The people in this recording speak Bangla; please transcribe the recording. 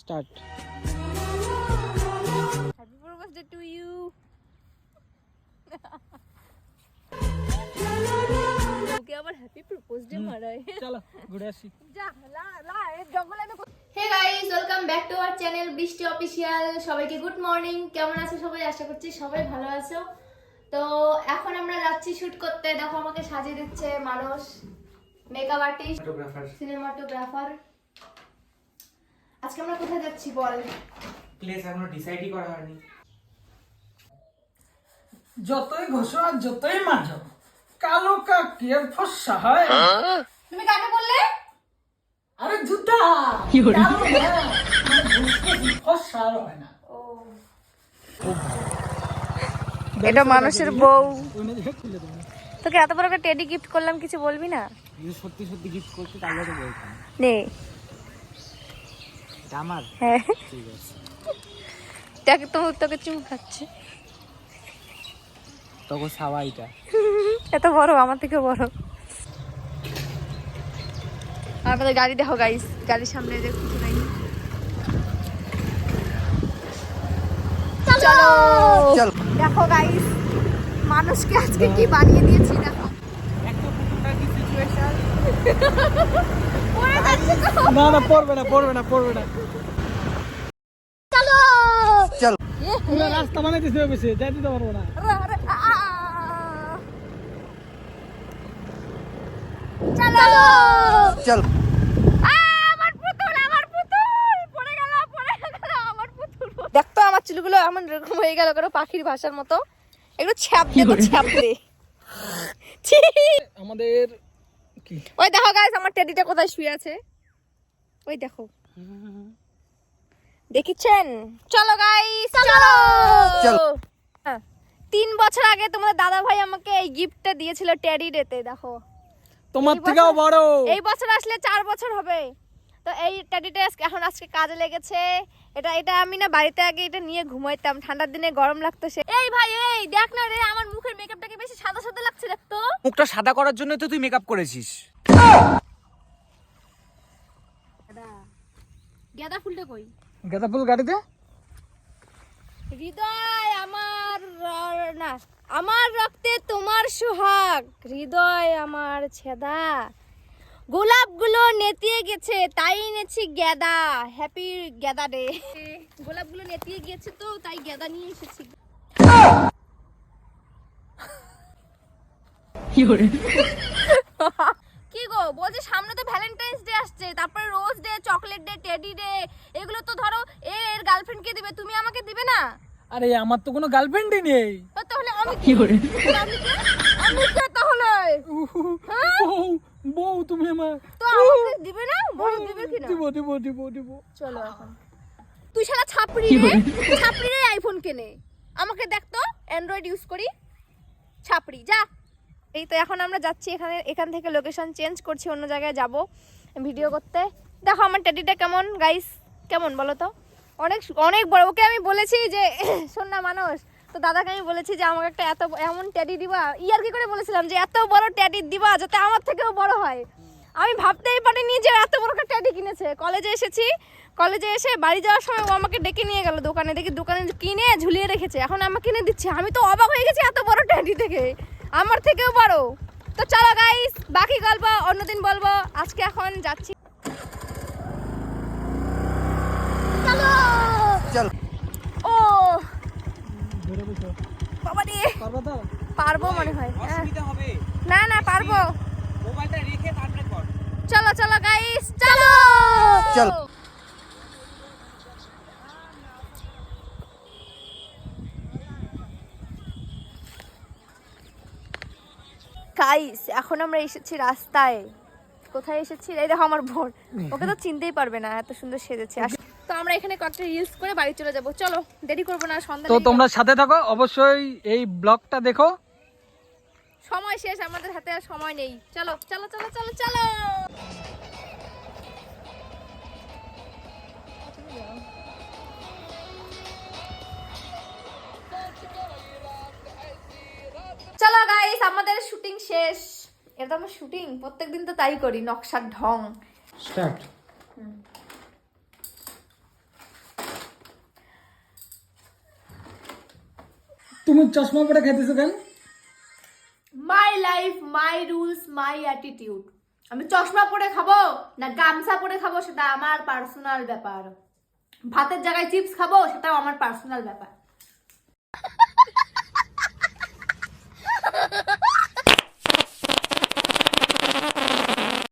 Start. Happy birthday to you. ওকে আবার হ্যাপি প্রপোজ ডে মারায়। চলো ঘুরে আসি। যা লা এই জঙ্গলে আমি। Hey guys, welcome back to our channel Brishti official. সবাইকে গুড মর্নিং। কেমন আছো সবাই? আশা করছি সবাই ভালো আছো। তো এখন আমরা যাচ্ছি শুট করতে। দেখো আমাকে সাজিয়ে দিচ্ছে মানুষ, মেকআপ আর্টিস্ট, সিনেমাটোগ্রাফার। আজকে আমরা কোথায় যাচ্ছি বল? প্লেস এখনো ডিসাইডই করা হয়নি। যতই ঘষো আর যতই মাজো, কালো কাক এর ফর্সা হয়। তুমি কাকে বললে? আরে জুতা কালো না, মানে ফর্সা আর হয় না। ও এটা মানুষের বউ। তোকে এত বড় একটা টেডি গিফট করলাম, কিছু বলবি না? সত্যি সত্যি গিফট করতে তাহলে তো বলতাম। নে এটা আমার। হ্যাঁ ঠিক আছে। দেখ তোকে চুমু খাচ্ছে। তোকে সাওয়াইটা এত বড়, আমার থেকে বড়। আমাদের গাড়ি দেখো গাইস, গাড়ির সামনে দেখো কিছু নাই। চলো চল। দেখো গাইস, মানুষকে আজকে কি বানিয়ে দিয়েছি দেখো। একটা পুতুলটা কি সিচুয়েশন? পড়ে যাচ্ছে তো। না না, পড়বে না পড়বে না পড়বে না। চলো চল। পুরো রাস্তা বানাই দিতে হবে, যাই দিতে পারবো না। চলো চল। আমার পুতুল পড়ে গেল আমার পুতুল। দেখতো আমার চুলগুলো এমন এরকম হয়ে গেল কেন, পাখির ভাষার মতো। একটু ছ্যাপড়ে তো ছ্যাপড়ে। আমাদের কি ওই দেখো গাইস, আমার টেডিটা কোথায় শুয়ে আছে, ওই দেখো, দেখেছেন? চলো গাইস চলো। চলো। 3 বছর আগে তোমাদের দাদা ভাই আমাকে এই গিফটটা দিয়েছিল টেডি ডেতে। দেখো তোমার এই থেকেও বছর- বড়। এই বছর আসলে 4 বছর হবে। তো এই টেডিটা এখন আজকে কাজে লেগেছে। এটা আমি না বাড়িতে আগে এটা নিয়ে ঘুমাইতাম, ঠান্ডার দিনে গরম লাগতো। এই ভাই এই দেখ না রে, আমার মুখের মেকআপটাকে বেশি সাদা সাদা লাগছে দেখতো। মুখটা সাদা করার জন্য তো তুই মেকআপ করেছিস। গাঁদা ফুলটা কই? গাঁদা ফুল গাড়িতে। হৃদয় আমার না, আমার রক্তে তোমার সোহাগ, হৃদয় আমার ছেদা, গোলাপগুলো নেতিয়ে গেছে তাই এনেছি গেদা। হ্যাপি গেদা ডে। গোলাপগুলো নেতিয়ে গিয়েছে তো তাই গেদা নিয়ে এসেছি। কি গো বলছি, সামনে তো ভ্যালেন্টাইন্স ডে আসছে, তারপরে rose day, chocolate day, teddy day, এগুলো তো ধরো এর গার্লফ্রেন্ডকে দিবে, তুমি আমাকে দিবে না? আরে আমার তো কোনো গার্লফ্রেন্ডই নেই। তো তাহলে আমি কি করে? আমি কে তাহলে? হ্যাঁ? বউ বউ তুমি আমার। তো আমাকে দিবে না? বল দিবে কি না? দিব দিব দিব দিব। চলো এখন। তুই শালা ছাপড়ি রে, ছাপড়ি রে আইফোন কেনে। আমাকে দেখ তো, অ্যান্ড্রয়েড ইউজ করি। ছাপড়ি যা। এই তো এখন আমরা যাচ্ছি, এখান থেকে লোকেশন চেঞ্জ করছি, অন্য জায়গায় যাব ভিডিও করতে। দেখো আমার টেডিটা কেমন গাইস, কেমন বলো তো? অনেক অনেক বড়। ওকে আমি বলেছি যে শোন না মানুষ, তো দাদাকে আমি বলেছি যে আমাকে একটা এমন টেডি দিবা, ইয়ার কি করে বলেছিলাম যে এত বড় টেডি দিবা যাতে আমার থেকেও বড় হয়। আমি ভাবতেই পারিনি যে এত বড় একটা টেডি কিনেছে। কলেজে এসেছি, কলেজে এসে বাড়ি যাওয়ার সময় ও আমাকে ডেকে নিয়ে গেল দোকানে, দেখি দোকানে কিনে ঝুলিয়ে রেখেছে, এখন আমাকে কিনে দিচ্ছে। আমি তো অবাক হয়ে গেছি এত বড় টেডি থেকে, আমার থেকেও বড়। তো চলো গাইস, বাকি গল্প অন্যদিন বলবো, আজকে এখন যাচ্ছি। চলো। চল। ও ধরে বসো। বাবা রে, পারবা তো? পারবো মনে হয়। হ্যাঁ। অসুবিধা হবে। না না পারবো। মোবাইলটা রেখে তারপরে কর। চলো চলো গাইস চলো। চল। গাইস এখন আমরা এসেছি রাস্তায়। কোথায় এসেছি? এই দেখো আমার বোন, ওকে তো চিনতেই পারবে না, এত সুন্দর সেজেছে। তো আমরা এখানে কয়েকটা রিলস করে বাড়ি চলে যাব। চলো দেরি করবো না, সন্ধ্যা তো লেগে তোমরা সাথে থাকো, অবশ্যই এই ব্লগটা দেখো। গেছে। সময় শেষ, আমাদের হাতে আর সময় নেই। চলো চলো চলো চলো চলো। চলো গাইস, আমাদের শুটিং শেষ। এটা তো আমার শুটিং, প্রত্যেকদিন তো তাই করি, নকশার ঢং। স্টার্ট। তুমি চশমা পরে খাইতেছো কেন? My life my rules my attitude. আমি চশমা পরে খাবো না গামছা পরে খাবো সেটা আমার পার্সোনাল ব্যাপার। ভাতের জায়গায় চিপস খাবো সেটাও আমার পার্সোনাল ব্যাপার।